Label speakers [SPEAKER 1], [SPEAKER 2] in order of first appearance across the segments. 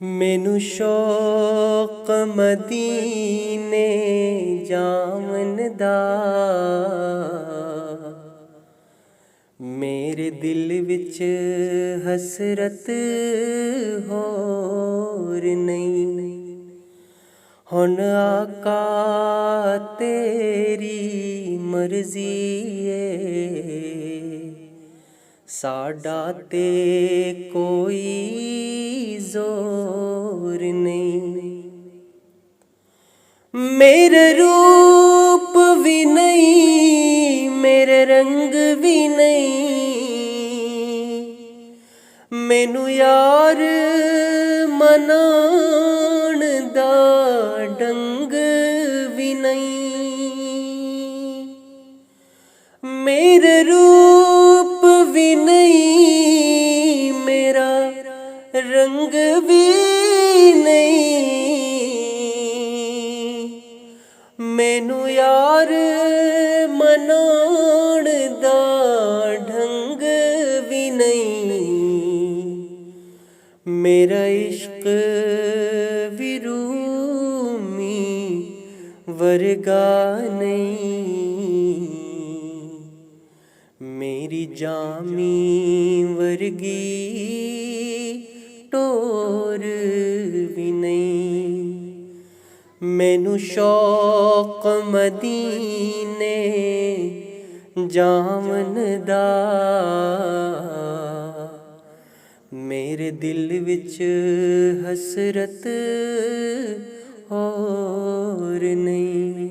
[SPEAKER 1] मैनू शौक मदीने जावन दा, मेरे दिल विच हसरत होर नहीं। हुण आका तेरी मर्जी है, साडा ते कोई जोर नहीं। मेरे रूप भी नहीं, मेरे रंग भी नहीं, मैनू यार मनाण दा डंग भी नहीं। मेरे रूप भी नहीं, मेरा रंग भी नहीं, मैनू यार मनाण दा ढंग भी नहीं। मेरा इश्क भी रूमी वर्गा नहीं, मेरी जामी वर्गी टोर भी नहीं। मैनू शौक मदीने जावन दा, मेरे दिल विच हसरत होर नहीं।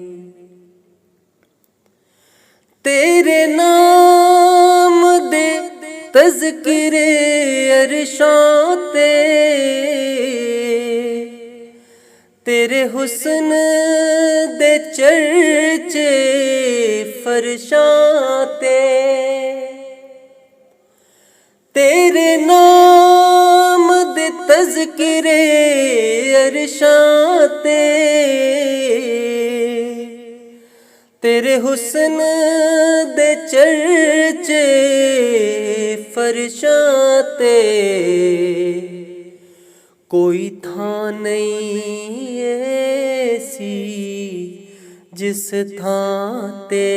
[SPEAKER 1] तेरे नाम दे तज़किरे अरशां ते, तेरे हुस्न दे चर्चे फरशां ते, तेरे नाम दे तज़किरे अरशां ते, तेरे हुस्न दे चर्चे फरशां ते, कोई थां नहीं ऐसी जिस थां ते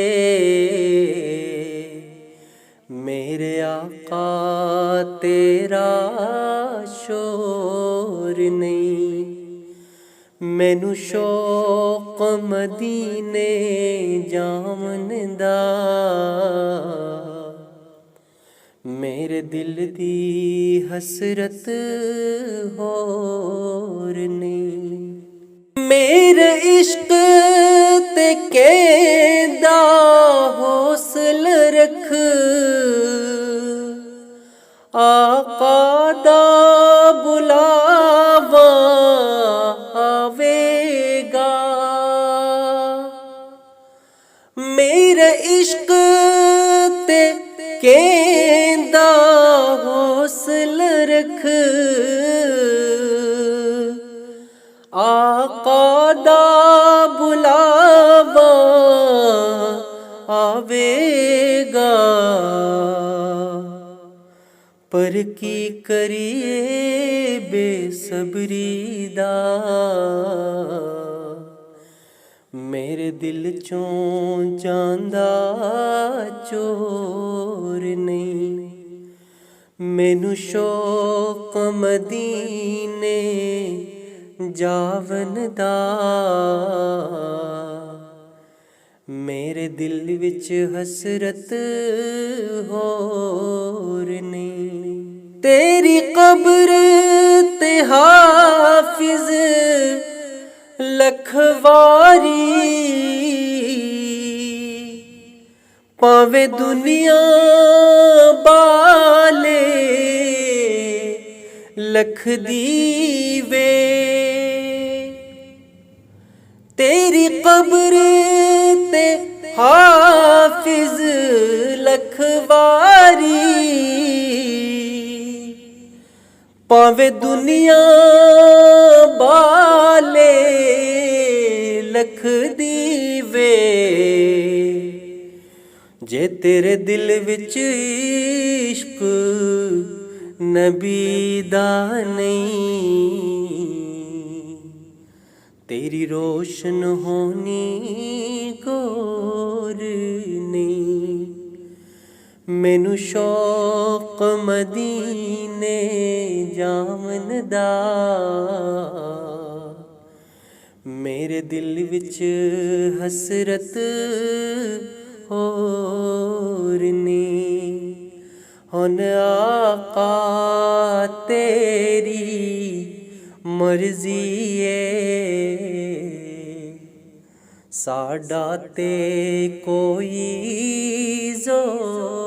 [SPEAKER 1] मेरे आका तेरा शोर नहीं। मैनू शौक मदीने जावन दा, मेरे दिल दी हसरत होर नहीं। मेरे इश्क ते केदा हौसल रख, आका दा बुलावा आवेगा। मेरे इश्क ते केदा हौसल रख, आका दा बुलावा आवेगा। पर की करिए बेसबरी दा, मेरे दिल चों जांदा चोर नहीं। मैनू शौक मदीने जावन दा, मेरे दिल विच हसरत होर नहीं। तेरी कब्र ते हाफिज लखवारी, पावे दुनिया बाले लख दीवे, तेरी कब्र ते हाफिज लखवारी, पावे दुनिया बाले लख दीवे। जे तेरे दिल विच इश्क नबी दा नहीं, तेरी रोशन होनी गोर ने मैनू शौक मदीने जावन दा मेरे दिल विच हसरत होर ने हुन आका तेरी मर्जी साडा ते कोई जोर